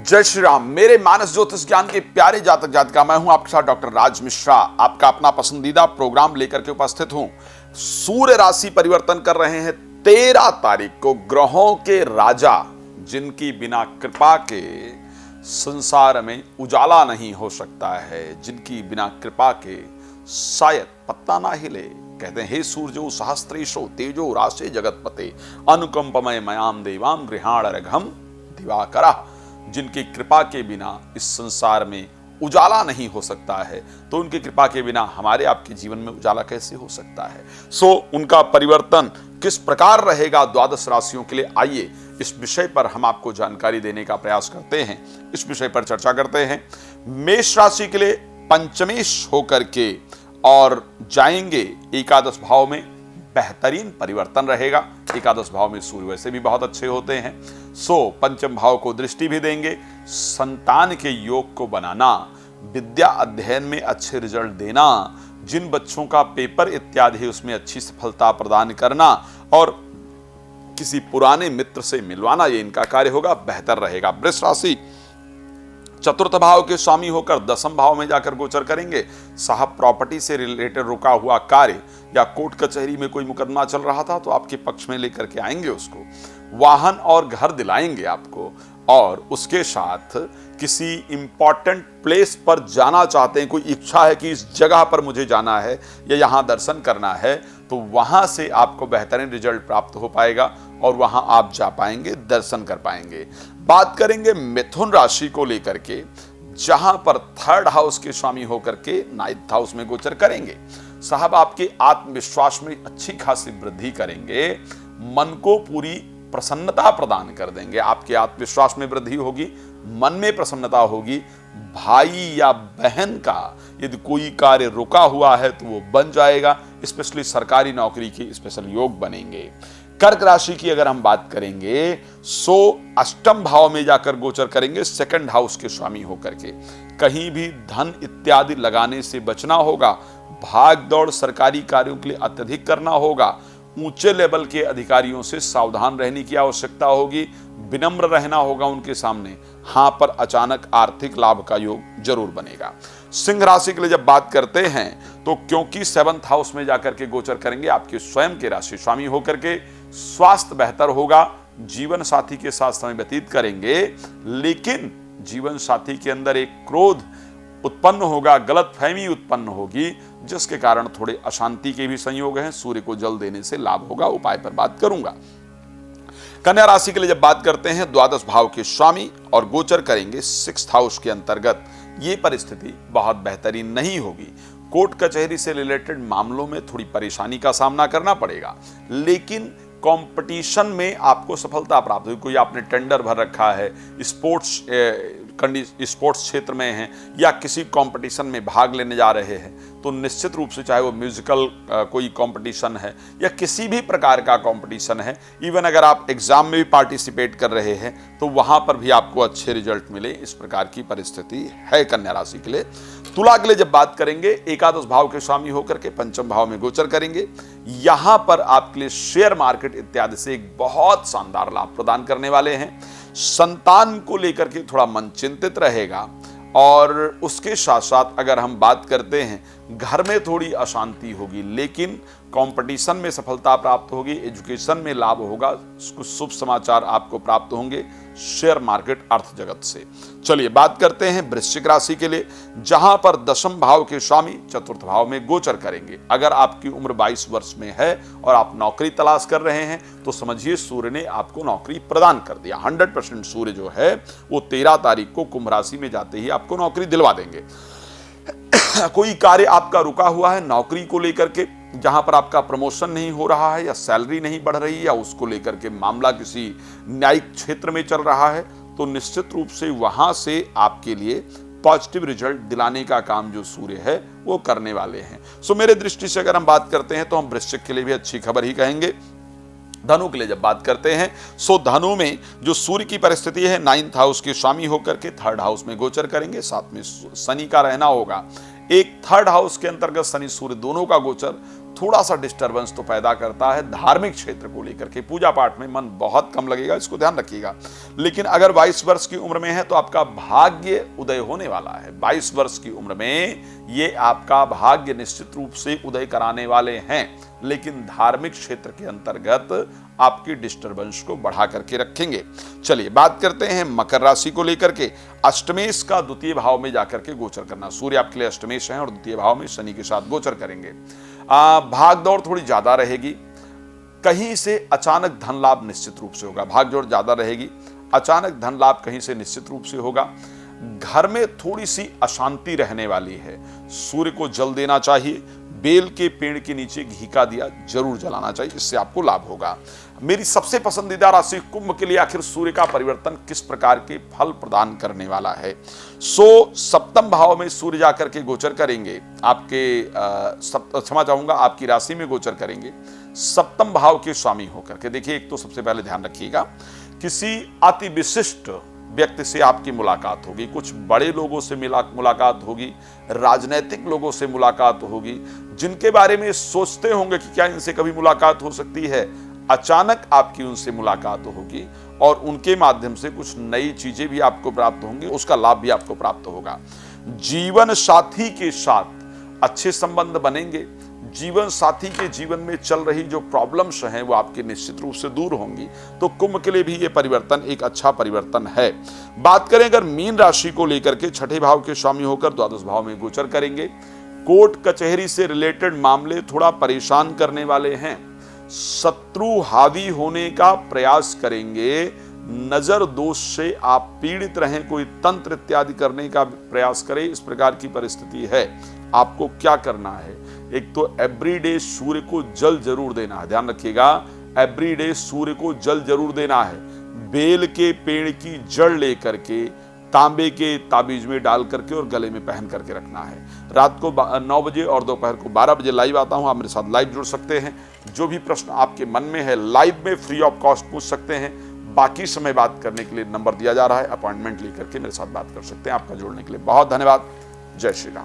जय श्री राम। मेरे मानस ज्योतिष ज्ञान के प्यारे जातक जातिका, मैं हूं आपके साथ डॉक्टर राज मिश्रा, आपका अपना पसंदीदा प्रोग्राम लेकर के उपस्थित हूं। सूर्य राशि परिवर्तन कर रहे हैं 13 तारीख को। ग्रहों के राजा जिनकी बिना कृपा के संसार में उजाला नहीं हो सकता है, जिनकी बिना कृपा के शायद पत्ता ना हिले। कहते हैं, हे सूर्यो सहस्त्रेशो तेजो राशे जगतपते अनुकंपमय मयाम देवाम गृहाण रघम दिवाकरा। जिनकी कृपा के बिना इस संसार में उजाला नहीं हो सकता है, तो उनकी कृपा के बिना हमारे आपके जीवन में उजाला कैसे हो सकता है। उनका परिवर्तन किस प्रकार रहेगा द्वादश राशियों के लिए, आइए इस विषय पर हम आपको जानकारी देने का प्रयास करते हैं। इस विषय पर चर्चा करते हैं। मेष राशि के लिए पंचमेश होकर के और जाएंगे एकादश भाव में, बेहतरीन परिवर्तन रहेगा। एकादश भाव में सूर्य वैसे भी बहुत अच्छे होते हैं, पंचम भाव को दृष्टि भी देंगे। संतान के योग को बनाना, विद्या अध्ययन में अच्छे रिजल्ट देना, जिन बच्चों का पेपर इत्यादि है उसमें अच्छी सफलता प्रदान करना और किसी पुराने मित्र से मिलवाना, ये इनका कार्य होगा, बेहतर रहेगा। वृष राशि चतुर्थ भाव के स्वामी होकर दसम भाव में जाकर गोचर करेंगे। साहब, प्रॉपर्टी से रिलेटेड रुका हुआ कार्य या कोर्ट कचहरी में कोई मुकदमा चल रहा था तो आपके पक्ष में लेकर के आएंगे उसको। वाहन और घर दिलाएंगे आपको, और उसके साथ किसी इंपॉर्टेंट प्लेस पर जाना चाहते हैं, कोई इच्छा है कि इस जगह पर मुझे जाना है या यहाँ दर्शन करना है, तो वहां से आपको बेहतरीन रिजल्ट प्राप्त हो पाएगा और वहां आप जा पाएंगे, दर्शन कर पाएंगे। बात करेंगे मिथुन राशि को लेकर के, जहां पर थर्ड हाउस के स्वामी होकर के नाइन्थ हाउस में गोचर करेंगे। साहब, आपके आत्मविश्वास में अच्छी खासी वृद्धि करेंगे, मन को पूरी प्रसन्नता प्रदान कर देंगे। आपके आत्मविश्वास में वृद्धि होगी, मन में प्रसन्नता होगी। भाई या बहन का यदि कोई कार्य रुका हुआ है तो वो बन जाएगा। स्पेशली सरकारी नौकरी के स्पेशल योग बनेंगे। कर्क राशि की अगर हम बात करेंगे, अष्टम भाव में जाकर गोचर करेंगे, सेकंड हाउस के स्वामी होकर के। कहीं भी धन इत्यादि लगाने से बचना होगा। भाग दौड़ सरकारी कार्यों के लिए अत्यधिक करना होगा। ऊंचे लेवल के अधिकारियों से सावधान रहने की आवश्यकता होगी। विनम्र रहना होगा उनके सामने। हां, पर अचानक आर्थिक लाभ का योग जरूर बनेगा। सिंह राशि के लिए जब बात करते हैं तो क्योंकि सेवंथ हाउस में जाकर के गोचर करेंगे, आपके स्वयं के राशि स्वामी होकर के, स्वास्थ्य बेहतर होगा। जीवन साथी के साथ समय व्यतीत करेंगे, लेकिन जीवन साथी के अंदर एक क्रोध उत्पन्न होगा, गलतफहमी उत्पन्न होगी, जिसके कारण थोड़े अशांति के भी संयोग हैं। सूर्य को जल देने से लाभ होगा, उपाय पर बात करूंगा। कन्या राशि के लिए जब बात करते हैं, द्वादश भाव के स्वामी और गोचर करेंगे सिक्स्थ हाउस के अंतर्गत। ये परिस्थिति बहुत बेहतरीन नहीं होगी। कोर्ट कचहरी से रिलेटेड मामलों में थोड़ी परेशानी का सामना करना पड़ेगा, लेकिन कंपटीशन में आपको सफलता प्राप्त हुई। कोई आपने टेंडर भर रखा है, स्पोर्ट्स क्षेत्र में हैं या किसी कंपटीशन में भाग लेने जा रहे हैं, तो निश्चित रूप से चाहे वो म्यूजिकल कोई कंपटीशन है या किसी भी प्रकार का कंपटीशन है, इवन अगर आप एग्जाम में भी पार्टिसिपेट कर रहे हैं तो वहां पर भी आपको अच्छे रिजल्ट मिले, इस प्रकार की परिस्थिति है कन्या राशि के लिए। तुला के लिए जब बात करेंगे, एकादश भाव के स्वामी होकर के पंचम भाव में गोचर करेंगे। यहां पर आपके लिए शेयर मार्केट इत्यादि से एक बहुत शानदार लाभ प्रदान करने वाले हैं। संतान को लेकर के थोड़ा मन चिंतित रहेगा, और उसके साथ साथ अगर हम बात करते हैं, घर में थोड़ी अशांति होगी, लेकिन कंपटीशन में सफलता प्राप्त होगी, एजुकेशन में लाभ होगा, कुछ शुभ समाचार आपको प्राप्त होंगे शेयर मार्केट अर्थ जगत से। चलिए बात करते हैं वृश्चिक राशि के लिए, जहां पर दशम भाव के स्वामी चतुर्थ भाव में गोचर करेंगे। अगर आपकी उम्र 22 वर्ष में है और आप नौकरी तलाश कर रहे हैं तो समझिए सूर्य ने आपको नौकरी प्रदान कर दिया। 100% सूर्य जो है वो 13 तारीख को कुंभ राशि में जाते ही आपको नौकरी दिलवा देंगे। कोई कार्य आपका रुका हुआ है नौकरी को लेकर के, जहां पर आपका प्रमोशन नहीं हो रहा है या सैलरी नहीं बढ़ रही या उसको लेकर के मामला किसी न्यायिक क्षेत्र में चल रहा है, तो निश्चित रूप से वहां से आपके लिए पॉजिटिव रिजल्ट दिलाने का काम जो सूर्य है वो करने वाले हैं। मेरे दृष्टि से अगर हम बात करते हैं तो हम वृश्चिक के लिए भी अच्छी खबर ही कहेंगे। धनु के लिए जब बात करते हैं, धनु में जो सूर्य की परिस्थिति है, नाइन्थ हाउस के स्वामी होकर के थर्ड हाउस में गोचर करेंगे। साथ में शनि का रहना होगा। एक थर्ड हाउस के अंतर्गत शनि सूर्य दोनों का गोचर थोड़ा सा डिस्टरबेंस तो पैदा करता है धार्मिक क्षेत्र को लेकर के। पूजा पाठ में मन बहुत कम लगेगा, इसको ध्यान रखिएगा। लेकिन अगर 22 वर्ष की उम्र में है तो आपका भाग्य उदय होने वाला है। 22 वर्ष की उम्र में ये आपका भाग्य निश्चित रूप से उदय कराने वाले हैं, लेकिन धार्मिक क्षेत्र के अंतर्गत आपकी डिस्टरबेंस को बढ़ा करके रखेंगे। चलिए बात करते हैं मकर राशि को लेकर के। अष्टमेश का द्वितीय भाव में जाकर के गोचर करना। सूर्य आपके लिए अष्टमेश है और द्वितीय भाव में शनि के साथ गोचर करेंगे। भाग दौड़ थोड़ी ज्यादा रहेगी, कहीं से अचानक धन लाभ निश्चित रूप से होगा। भाग दौड़ ज्यादा रहेगी, अचानक धन लाभ कहीं से निश्चित रूप से होगा। घर में थोड़ी सी अशांति रहने वाली है। सूर्य को जल देना चाहिए, बेल के पेड़ के नीचे घी का दिया जरूर जलाना चाहिए, इससे आपको लाभ होगा। मेरी सबसे पसंदीदा राशि कुंभ के लिए आखिर सूर्य का परिवर्तन किस प्रकार के फल प्रदान करने वाला है। सप्तम भाव में सूर्य जाकर के गोचर करेंगे, आपके क्षमा चाहूंगा आपकी राशि में गोचर करेंगे सप्तम भाव के स्वामी होकर के। देखिए, एक तो सबसे पहले ध्यान रखिएगा, किसी अति विशिष्ट व्यक्ति से आपकी मुलाकात होगी, कुछ बड़े लोगों से मुलाकात होगी, राजनीतिक लोगों से मुलाकात होगी, जिनके बारे में सोचते होंगे कि क्या इनसे कभी मुलाकात हो सकती है, अचानक आपकी उनसे मुलाकात होगी और उनके माध्यम से कुछ नई चीजें भी आपको प्राप्त होंगी, उसका लाभ भी आपको प्राप्त होगा। जीवन साथी के साथ अच्छे संबंध बनेंगे। जीवन साथी के जीवन में चल रही जो प्रॉब्लम्स हैं वो आपके निश्चित रूप से दूर होंगी। तो कुंभ के लिए भी ये परिवर्तन एक अच्छा परिवर्तन है। बात करें अगर मीन राशि को लेकर के, छठे भाव के स्वामी होकर द्वादश भाव में गोचर करेंगे। कोर्ट कचहरी से रिलेटेड मामले थोड़ा परेशान करने वाले हैं। शत्रु हावी होने का प्रयास करेंगे। नजर दोष से आप पीड़ित रहें, कोई तंत्र इत्यादि करने का प्रयास करें, इस प्रकार की परिस्थिति है। आपको क्या करना है, एक तो एवरीडे सूर्य को जल जरूर देना है। ध्यान रखिएगा, एवरीडे सूर्य को जल जरूर देना है। बेल के पेड़ की जड़ लेकर के तांबे के ताबीज में डाल करके और गले में पहन करके रखना है। रात को 9 बजे और दोपहर को 12 बजे लाइव आता हूं, आप मेरे साथ लाइव जुड़ सकते हैं। जो भी प्रश्न आपके मन में है लाइव में फ्री ऑफ कॉस्ट पूछ सकते हैं। बाकी समय बात करने के लिए नंबर दिया जा रहा है, अपॉइंटमेंट लेकर के मेरे साथ बात कर सकते हैं। आपका जुड़ने के लिए बहुत धन्यवाद। जय श्री राम।